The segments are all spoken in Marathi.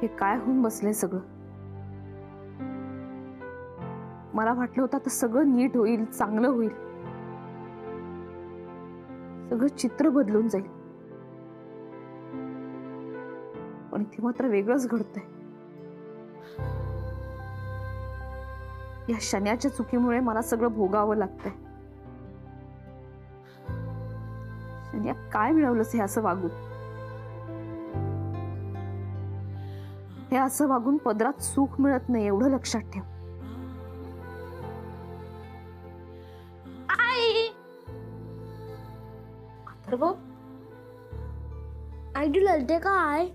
हे काय होऊन बसलंय सगळं? मला वाटलं होतं आता सगळं नीट होईल, चांगलं होईल, सगळं चित्र बदलून जाईल, पण इथे मात्र वेगळंच घडतंय. या शन्याच्या चुकीमुळे मला सगळं भोगावं लागतंय. शन्या, काय मिळवलंस हे असं वागून? हे असं वागून पदरात सुख मिळत नाही, एवढं लक्षात ठेव. आई, अथर्व, आई तू रडते काय?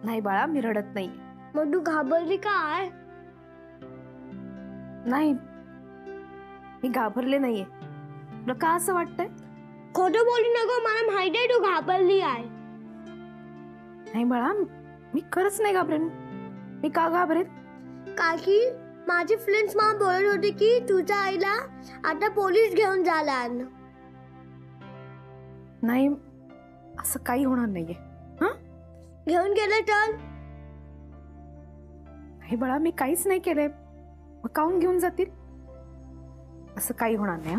नाही बाळा, मी रडत नाही. मग तू घाबरली काय? नाही, मी घाबरले नाहीये. तुला का असं वाटतंय? खोटं बोलू नको, मला माहिती आहे तू घाबरली आहे. नाही बाळा, मी खरंच नाही घाबरेन. मी का घाबरेन? काकी माझी फ्रेंड्स मला बोलत होते की तुझ्या आईला आता पोलीस घेऊन जाणार. नाही, असं काही होणार नाहीये. घेऊन गेले तर? नाही बाळा, मी काहीच नाही केलंय. मग काहून घेऊन जातील? असं काही होणार नाही.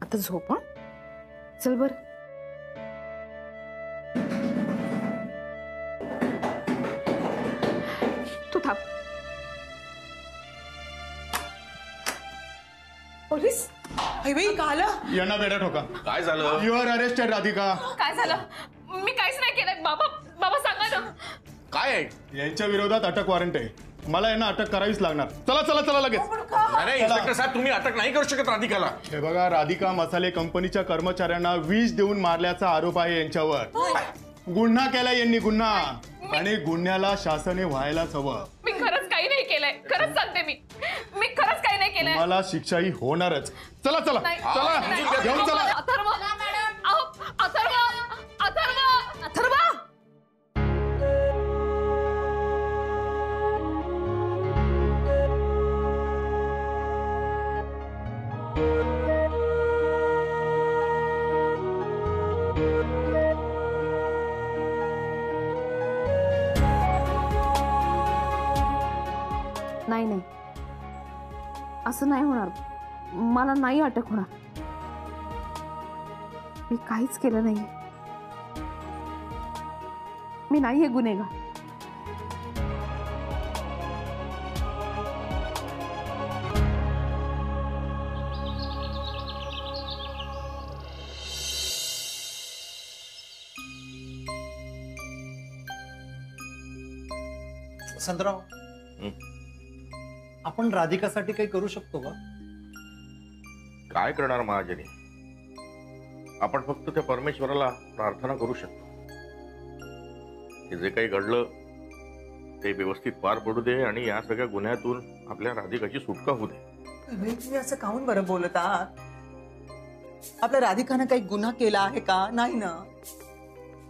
आता झोप. चल बर. तू थांब. पोलीस? यांना बेड्या ठोका. काय झालं? You are arrested Radhika. काय झालं? मी काहीच नाही केलंय. बाबा, बाबा सांगा ना. काय आहे? यांच्या विरोधात अटक वॉरंट आहे. मला यांना अटक करावीच लागणार. चला चला चला लगेच. अरे इन्स्पेक्टर साहेब, तुम्ही अटक नाही करू शकत राधिकाला. हे बघा, राधिका मसाले कंपनीच्या कर्मचाऱ्यांना विष देऊन मारल्याचा आरोप आहे यांच्यावर. गुन्हा केलाय यांनी, गुन्हा. आणि गुन्ह्याला शासने व्हायलाच हवं. मी खरंच काही नाही केलंय. खरंच सांगते मी खरंच काही नाही केलंय. मला शिक्षाही होणारच. चला चला चला, घेऊन चला. अथर्व, अथर्व, अथर्व, अथर्व. नाही नाही, असं नाही होणार. मला नाही अटक होणार. मी काहीच केलं नाहीये. मी नाहीये गुन्हेगार. वसंतराव, आपण राधिकासाठी काही करू शकतो का? काय करणार महाजनी? आपण फक्त त्या परमेश्वराला प्रार्थना करू शकतो. हे जे काही घडलं ते व्यवस्थित पार पडू दे आणि या सगळ्या गुन्ह्यातून आपल्या राधिकाची सुटका होऊ दे. तुम्ही असं काहून बरं बोलत आहात? आपल्या राधिकानं काही गुन्हा केला आहे का? नाही ना.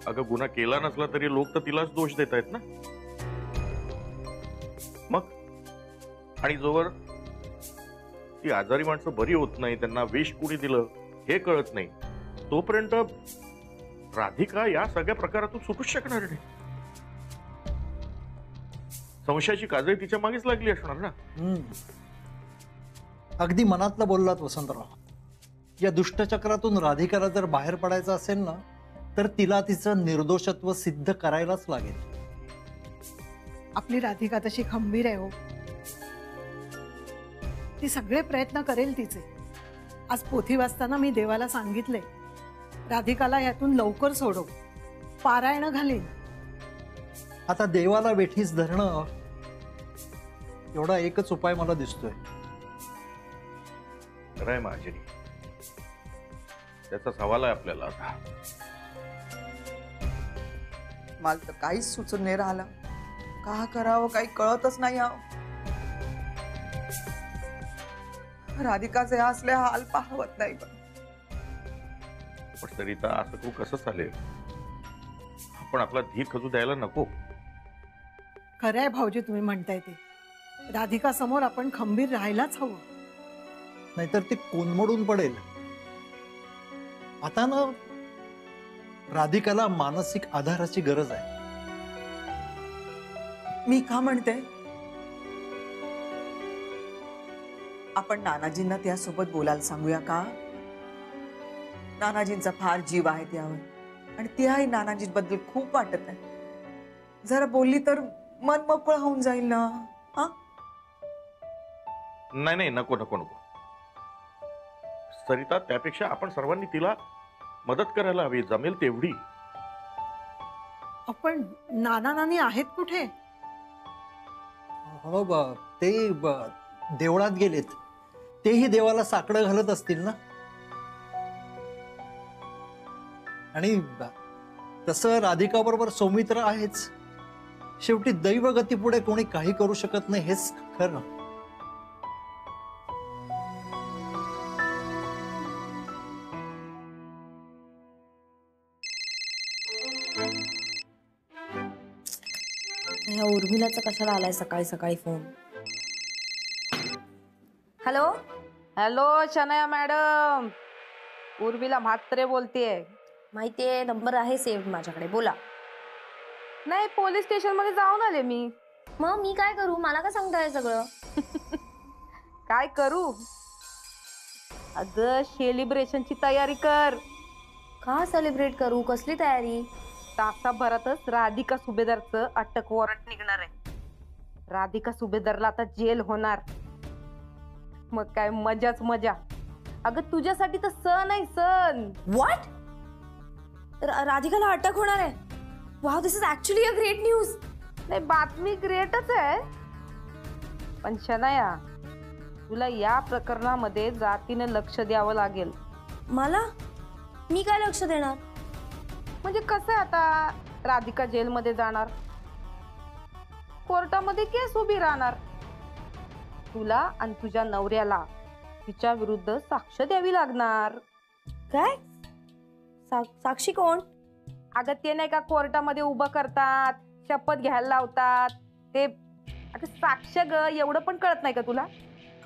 अगं, गुन्हा केला नसला तरी लोक तर तिलाच दोष देत आहेत ना. मग आणि जोवर ती आजारी माणसं बरी होत नाही, त्यांना विष कुणी दिलं हे कळत नाही, तोपर्यंत राधिका या सगळ्या प्रकारातून सुटूच शकणार नाही. संशयाची काजळी तिच्या मागेच लागली असणार ना. अगदी मनातलं बोललात वसंतराव. या दुष्टचक्रातून राधिकाला जर बाहेर पडायचं असेल ना, तर तिला तिचं निर्दोषत्व सिद्ध करायलाच लागेल. आपली राधिका तशी खंबीर आहे हो. ती सगळे प्रयत्न करेल तिचे. आज पोथी वाचताना मी देवाला सांगितले, राधिकाला यातून लवकर सोडव, पारायण घालीन. आता देवाला वेठीस धरणं एवढा एकच उपाय मला दिसतोय. खरंय महाजनी, त्याचा सवाल आहे आपल्याला आता. मला तर काहीच सुचून नाही राहिलं. का करावं काही कळतच नाही. राधिकाचे असले हाल पाहवत नाही. पण तरी तर असं तू कसं चालेल? आपण आपला धीर खचू द्यायला नको. खरं आहे भाऊजी तुम्ही म्हणताय ते. राधिका समोर आपण खंबीर राहायलाच हवं. नाहीतर ती कोलमडून पडेल. आता ना राधिकाला मानसिक आधाराची गरज आहे. मी का म्हणते, आपण नानाजींना त्यासोबत बोलायला सांगूया का? नानाजींचा फार जीव आहे त्यावर आणि त्याही नानाजींबद्दल खूप वाटत आहे. जरा बोलली तर मन मोकळं होऊन जाईल ना. हा, नाही नाही, नको नको नको सरिता, त्यापेक्षा आपण सर्वांनी तिला मदत करायला हवी, जमेल तेवढी. आपण नाना नानी आहेत कुठे? हो ते देवळात गेलेत. तेही देवाला साकडं घालत असतील ना. आणि तसं राधिका बरोबर सौमित्र आहेच. शेवटी दैवगतीपुढे कोणी काही करू शकत नाही, हेच खरं. ह्या उर्मिलाचा कशाला आलाय सकाळी सकाळी phone? Hello hello Shanaya madam, Urmila Mhatre बोलतेय. माहितीये, नंबर आहे सेव्ह माझ्याकडे. बोला. नाही, पोलीस स्टेशन मध्ये जाऊन आले मी. मग मी काय करू? मला का सांगताय सगळं? काय करू? अगं सेलिब्रेशनची तयारी कर. का सेलिब्रेट करू? कसली तयारी? तासाभरातच राधिका सुभेदारचं अटक वॉरंट निघणार आहे. राधिका सुभेदारला आता जेल होणार. मग काय मजाच मजा. अगं तुझ्यासाठी तर सण आहे, सण. व्हॉट? राधिकाला अटक होणार आहे? Wow, this is actually a great news. नाही, बातमी ग्रेटच आहे, पण शनाया तुला या प्रकरणामध्ये जातीने लक्ष द्यावं लागेल. मला? मी काय लक्ष देणार? म्हणजे कसं आहे, आता राधिका जेलमध्ये जाणार, कोर्टामध्ये केस उभी राहणार. तुला आणि तुझ्या नवऱ्याला तिच्या विरुद्ध साक्ष द्यावी लागणार. काय? साक्षी कोण? अगं ते नाही का कोर्टामध्ये उभं करतात, शपथ घ्यायला लावतात ते. अगं साक्ष ग, एवढं पण कळत नाही का तुला?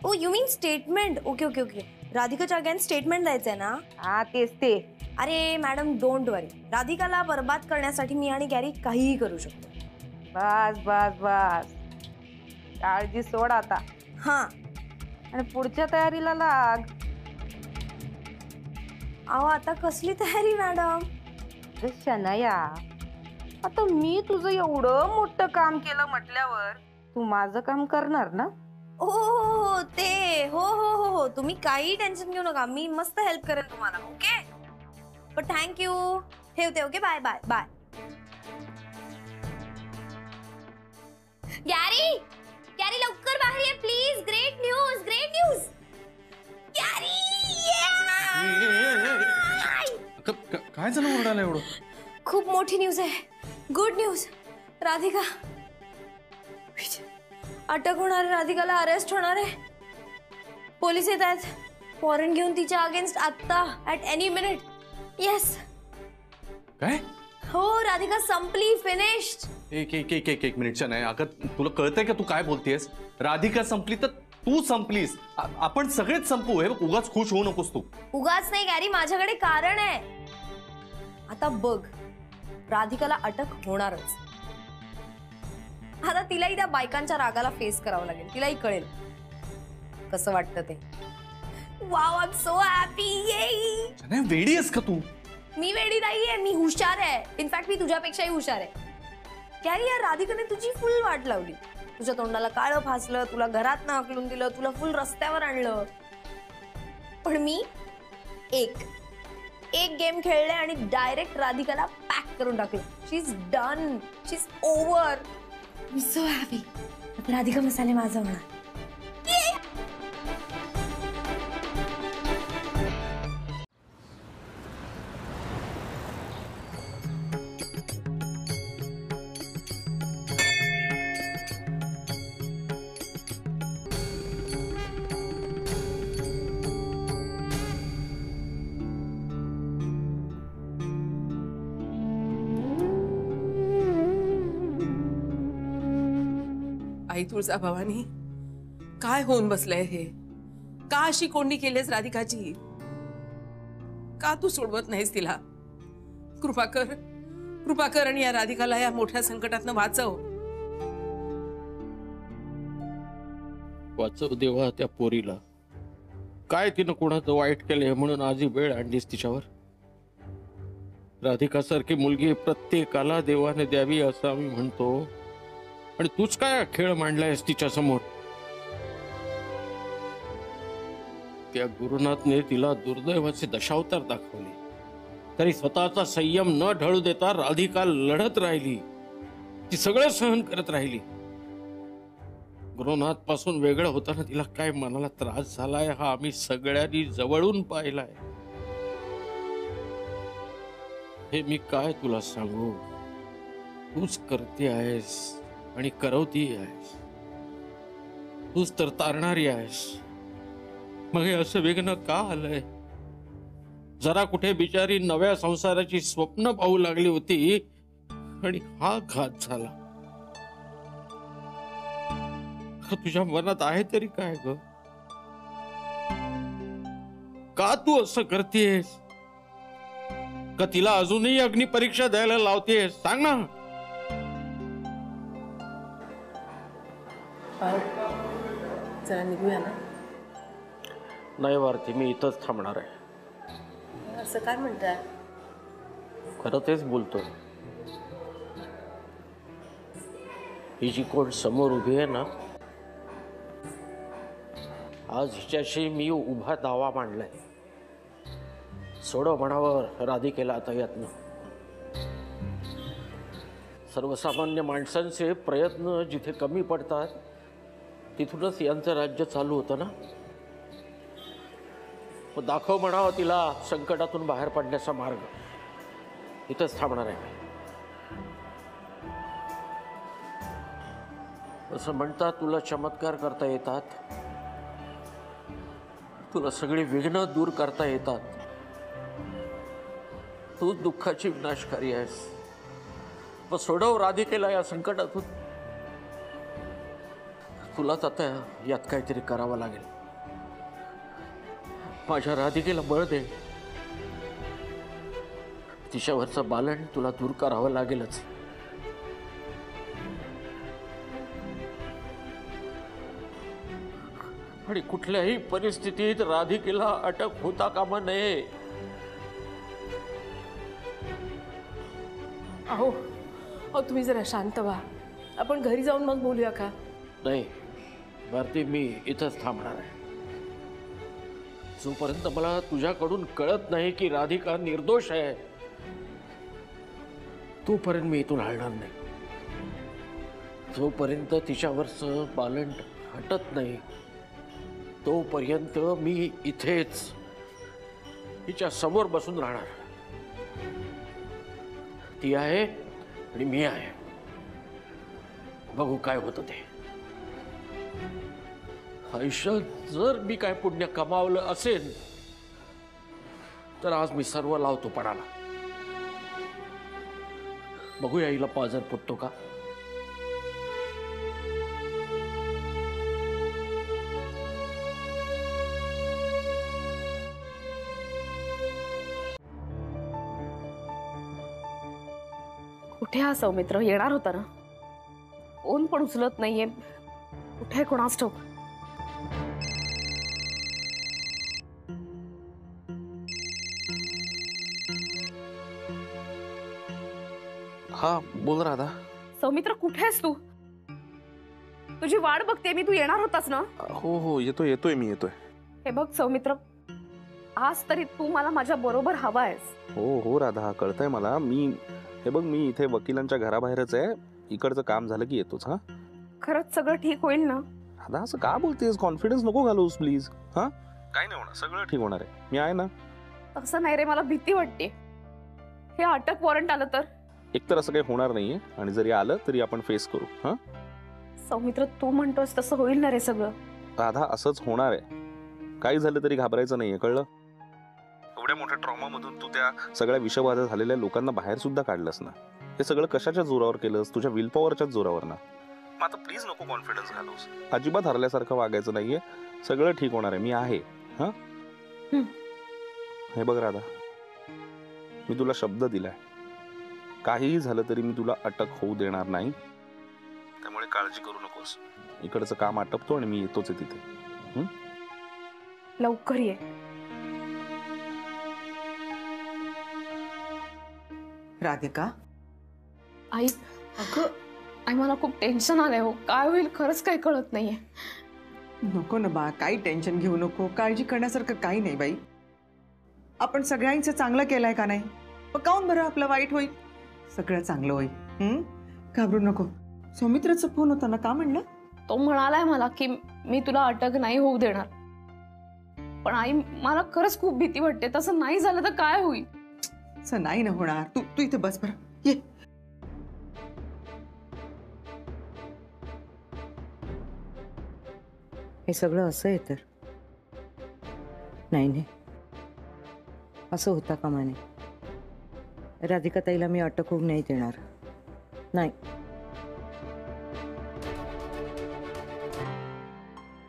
Oh you mean statement. Okay okay okay. राधिकाच्या अगेन्स्ट स्टेटमेंट द्यायचंय ना? हा तेच ते. अरे मॅडम, डोंट वरी. राधिकाला बर्बाद करण्यासाठी मी आणि गॅरी काहीही करू शकतो. बस बस बस, काळजी सोड आता. हा, आणि पुढच्या तयारीला लाग. अहो आता कसली तयारी मॅडम? शनाया, आता मी तुझं एवढं मोठं काम केलं म्हटल्यावर तू माझं काम करणार ना? हो हो हो, ते हो हो हो हो, तुम्ही काही टेन्शन घेऊ नका, मी मस्त हेल्प करेन तुम्हाला. ओके, पण थँक्यू. ठेवते. Okay, bye bye bye. Gary, Gary लवकर बाहेर ये please. Great news, great news. Gary, काय झालं ओरडायला एवढं? खूप मोठी न्यूज आहे, गुड न्यूज. राधिका अटक होणार आहे, राधिकाला अरेस्ट होणार आहे. पोलीस येत आहेत वॉरंट घेऊन तिच्या अगेन्स्ट आता, ऍट एनी मिनिट. येस. काय? हो, राधिका संपली, फिनिश्ड. एक मिनिटच्या नाही. अगं तुला कळतंय का तू काय बोलतेस? राधिका संपली तर तू संपलीस. आपण सगळेच संपू. हे बघ, उगाच खुश होऊ नकोस तू. उगाच नाही गॅरी, माझ्याकडे कारण आहे. आता बघ, राधिकाला अटक होणारच. आता तिलाही त्या बायकांच्या रागाला फेस करावं लागेल. तिलाही कळेल कसं वाटतं ते. Wow, I am so happy. वेडी आहेस का तू? मी वेडी नाहीये, मी हुशार आहे. इनफॅक्ट मी तुझ्यापेक्षाही हुशार आहे. गॅरी, या राधिकाने तुझी फुल वाट लावली. तुझ्या तोंडाला काळं फासलं, तुला घरात ना हकलून दिलं, तुला फुल रस्त्यावर आणलं. पण मी एक गेम खेळले आणि डायरेक्ट राधिकाला पॅक करून टाकलं. She is done, she is over. मी सो हॅपी. राधिका मसाले माझं होणार. आई तुळजा भवानी, काय होऊन बसलंय हे? का अशी कोंडी केलीस राधिकाची? का तू सोडवत नाहीस तिला? कृपा कर आणि या राधिकाला या मोठ्या संकटातनं वाचव. वाचव देवा त्या पोरीला. काय तिनं कोणाचं वाईट केलंय म्हणून आज ही वेळ आणलीस तिच्यावर. राधिकासारखी मुलगी प्रत्येकाला देवाने द्यावी असं आम्ही म्हणतो, आणि तूच काय खेळ मांडलायस तिच्या समोर. त्या गुरुनाथने तिला दुर्दैवाचे दशावतार दाखवले, तरी स्वतःचा संयम न ढळू देता राधिका लढत राहिली. ती सगळं सहन करत राहिली. गुरुनाथ पासून वेगळं होताना तिला काय मनाला त्रास झालाय हा आम्ही सगळ्यांनी जवळून पाहिलाय. हे मी काय तुला सांगू. तूच करते आहेस आणि करवती आहेस. तूच तर तारणारी आहेस. मग हे असं वेगळं का आलंय. जरा कुठे बिचारी नव्या संसाराची स्वप्न पाहू लागली होती आणि हा घात झाला. तुझ्या मनात आहे तरी काय ग. का तू असं करतेस. का तिला अजूनही अग्निपरीक्षा द्यायला लावतेस. सांग ना. जरा निघूया ना. नाही भारती, मी इथंच थांबणार आहे. असं काय म्हणताय. खरं तेच बोलतोय. ही जी कोण समोर उभी आहे ना, आज हिच्याशी मी उभा दावा मांडलाय. सोडव म्हणावर राधिकेला आता यातनं. सर्वसामान्य माणसांचे प्रयत्न जिथे कमी पडतात तिथूनच यांचं राज्य चालू होतं ना. मग दाखव म्हणावं तिला संकटातून बाहेर पडण्याचा मार्ग. इथंच थांबणार आहे. असं म्हणतात तुला चमत्कार करता येतात, तुला सगळी विघ्न दूर करता येतात. तू दुःखाची विनाशकारी आहेस. मग सोडव राधिकेला या संकटातून. तुलाच आता यात काहीतरी करावं लागेल. माझ्या राधिकेला बळ दे. तिच्यावरचं बालन तुला दूर करावं लागेलच. आणि कुठल्याही परिस्थितीत राधिकेला अटक होता कामा नये. अहो तुम्ही जरा शांत व्हा. आपण घरी जाऊन मग बोलूया का. नाही भारती, मी इथंच थांबणार आहे. जोपर्यंत मला तुझ्याकडून कळत नाही की राधिका निर्दोष आहे तोपर्यंत मी इथून हलणार नाही. जोपर्यंत तिच्यावरचं बालन हटत नाही तोपर्यंत मी इथेच तिच्या समोर बसून राहणार. ती आहे आणि मी आहे. बघू काय होतं ते. आयुष्यात जर मी काय पुण्य कमावलं असेल तर आज मी सर्व लावतो पणाला. बघूया हिला पाजर फुटतो का. कुठे हा सौमित्र. येणार होता ना. फोन पण उचलत नाहीये. कुठे कोणास ठाऊक. हा बोल राधा. सौमित्र कुठे आहेस तू. तुझी वाट बघते मी. तू येणार होतास ना. हो येतोय मी येतोय. हे बघ सौमित्र, आज तरी तू मला माझ्या बरोबर हवा आहेस. हो राधा, कळतंय मला. हे बघ मी इथे वकिलांच्या घराबाहेरच आहे. इकडचं काम झालं की येतोच. हा खरंच सगळं ठीक होईल ना. राधा असं का बोलतेस. कॉन्फिडन्स नको घालूस प्लीज. हा काय नाही होणार, सगळं ठीक होणार आहे. मी आहे ना. असं नाही रे, मला भीती वाटते. हे अटक वॉरंट आलं तर. एकतर असं काही होणार नाहीये आणि जरी आलं तरी आपण फेस करू. हा सौमित्र, तू म्हणतोस तसं होईल ना रे सगळं. राधा असंच होणार आहे. काही झालं तरी घाबरायचं नाहीये, कळलं. एवढ्या मोठ्या ट्रॉमा मधून तू त्या सगळ्या विषबाधा झालेल्या लोकांना बाहेर सुद्धा काढलंस ना. हे सगळं कशाच्या जोरावर केलंस. तुझ्या विल पॉवरच्याच जोरावर ना. मग आता प्लीज नको कॉन्फिडन्स घालूस. अजिबात हरल्यासारखं वागायचं नाहीये. सगळं ठीक होणार आहे. मी आहे. हा हे बघ राधा, मी तुला शब्द दिलाय. काहीही झालं तरी मी तुला अटक होऊ देणार नाही, त्यामुळे काळजी करू नकोस. इकडचं काम आटपतो आणि मी येतोच आहे तिथे. लवकर ये. राधिका, आई, अगं आई मला खूप टेन्शन आलंय हो. काय होईल खरंच काही कळत नाहीये. नको ना बा, काही टेन्शन घेऊ नको. काळजी करण्यासारखं काही नाही बाई. आपण सगळ्यांचं चांगलं केलंय का नाही? मग काऊन बरं आपलं वाईट होईल? सगळं चांगलं होईल. घाबरू नको. सौमित्राचा फोन होता ना, का म्हणलं? तो म्हणालाय मला की मी तुला अटक नाही होऊ देणार. पण आई मला खरंच खूप भीती वाटते. तसं नाही झालं तर काय होईल? असं नाही ना होणार. तू इथे बस बरं. ये. हे सगळं असं आहे तर नाही, असं होता कामा नये. राधिका ताईला मी अटक होऊ नाही देणार. नाही.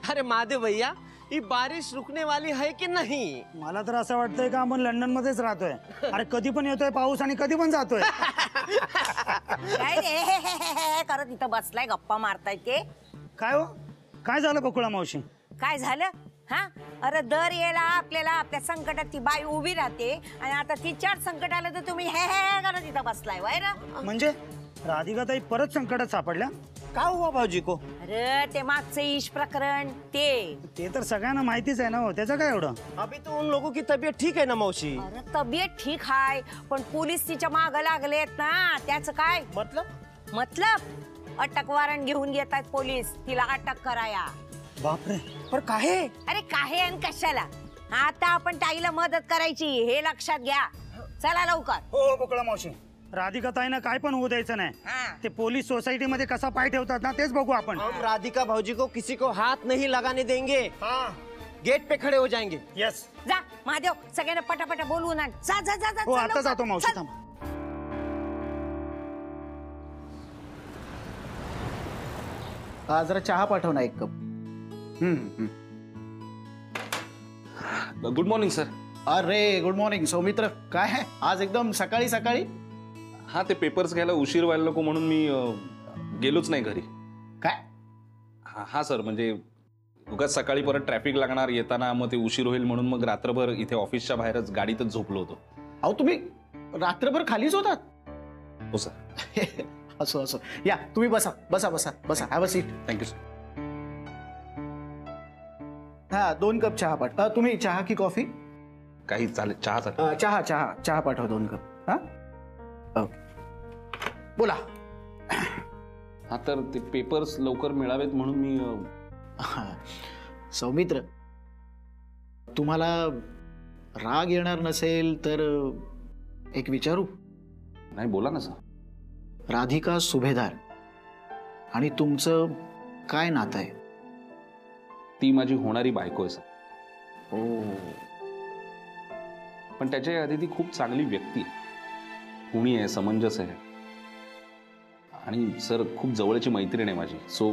अरे महादेव भैया, ही बारिश रुकने वाली है की नहीं? मला तर असं वाटतंय का आपण लंडन मध्येच राहतोय. अरे कधी पण येतोय पाऊस आणि कधी पण जातोय. काय रे करत इथं बसलाय गप्पा मारताय ते? काय हो, काय झालं बकुळा मावशी? काय झालं? हा, अरे दर येला आपल्याला आपल्या संकटात ती बाई उभी राहते आणि आता तिच्यावर संकट आलं तर तुम्ही हे करत इथं बसलाय वय ना. म्हणजे राधिका ताई परत संकटात सापडल्या? का हुआ भाऊजी को? अरे ते मागचं ईश प्रकरण ते तर सगळ्यांना माहितीच आहे ना हो, त्याचं काय एवढं? अभी तो उन लोगों की तबीयत ठीक है ना मौसी? अरे तब्येत ठीक आहे, पण पोलीस तिच्या मागं लागलेत ना. त्याचं काय मतलब अटक वॉरंट घेऊन येतात पोलीस तिला अटक कराया. बापरे, पर काहे? अरे काहे आणि कशाला? आता आपण ताईला मदत करायची हे लक्षात घ्या. चला लवकर. हो बकुळा मावशी, राधिका ताईनं काय पण होऊ द्यायचं नाही. ते पोलीस सोसायटी मध्ये कसा पाय ठेवतात ना तेच बघू आपण. हम राधिका भाऊजी को किसी को हाथ नहीं लगाने देंगे. गेट पे खड़े हो जाएंगे. यस. जा महादेव, सगळ्यांना पटापटा बोलवून आण. जा जा जा जा. हो आता जातो मावशी. थांब. जरा चहा पाठव ना एक कप. Good morning sir. अरे गुड मॉर्निंग सौमित्र. काय आहे आज एकदम सकाळी सकाळी? हा, ते पेपर्स घ्यायला उशीर व्हायला नको म्हणून मी गेलोच नाही घरी. काय? हा सर, म्हणजे उगाच सकाळी परत ट्रॅफिक लागणार येताना, मग ते उशीर होईल म्हणून मग रात्रभर इथे ऑफिसच्या बाहेरच गाडीतच झोपलो होतो. अहो तुम्ही रात्रभर खालीच होतात? हो सर. असो असो, या तुम्ही बसा बसा बसा बसा. Have a seat. Thank you sir. हा 2 कप चहा पाठवा. तुम्ही चहा की कॉफी? काही चालेल. चहा चहा चहा चहा पाठवा 2 कप. हा ओके, बोला. हा, तर ते पेपर्स लवकर मिळावेत म्हणून मी सौमित्र, तुम्हाला राग येणार नसेल तर एक विचारू? नाही, बोला ना सर. राधिका सुभेदार आणि तुमचं काय नातं आहे? ती माझी होणारी बायको आहे सर. हो, पण त्याच्या आधी ती खूप चांगली व्यक्ती आहे, गुणी आहे, समंजस आहे आणि सर खूप जवळची मैत्रीण आहे माझी. सो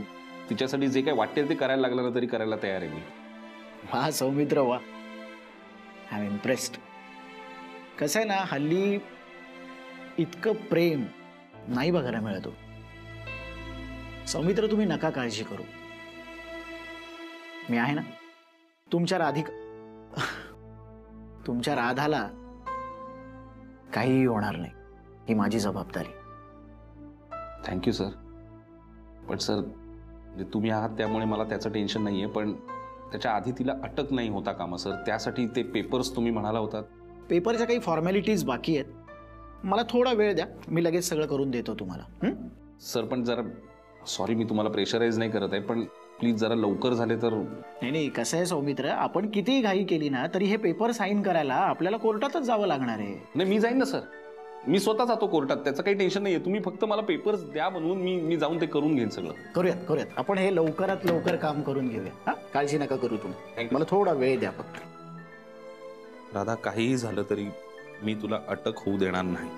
तिच्यासाठी जे काही वाटेल ते करायला लागलं ना तरी करायला तयार आहे मी. वा सौमित्र वा, आय एम इम्प्रेस्ड. कसं आहे ना, हल्ली इतकं प्रेम नाही बघायला मिळत हो. सौमित्र तुम्ही नका काळजी करू, मी आहे ना. तुमच्या राधाला काहीही होणार नाही, ही माझी जबाबदारी. Thank you sir. पण सर, तुम्ही आहात त्यामुळे मला त्याचं टेन्शन नाहीये, पण त्याच्या आधी तिला अटक नाही होता कामा सर. त्यासाठी ते पेपर्स तुम्ही म्हणाला होतात. पेपरच्या काही फॉर्मॅलिटीज बाकी आहेत, मला थोडा वेळ द्या, मी लगेच सगळं करून देतो तुम्हाला. सर पण जरा सॉरी, मी तुम्हाला प्रेशराईज नाही करत आहे, पण प्लीज जरा लवकर झाले तर. नाही, कसं आहे सौमित्र, आपण कितीही घाई केली ना तरी हे पेपर साईन करायला आपल्याला कोर्टातच जावं लागणार आहे. नाही, मी जाईन ना सर, मी स्वतः जातो कोर्टात, त्याचं काही टेन्शन नाहीये. तुम्ही फक्त मला पेपर्स द्या बनवून, मी जाऊन ते करून घेईन सगळं. करूयात, आपण हे लवकरात लवकर काम करून घेऊया. हा, काळजी नका करू तुम्ही, मला थोडा वेळ द्या फक्त. राधा, काहीही झालं तरी मी तुला अटक होऊ देणार नाही.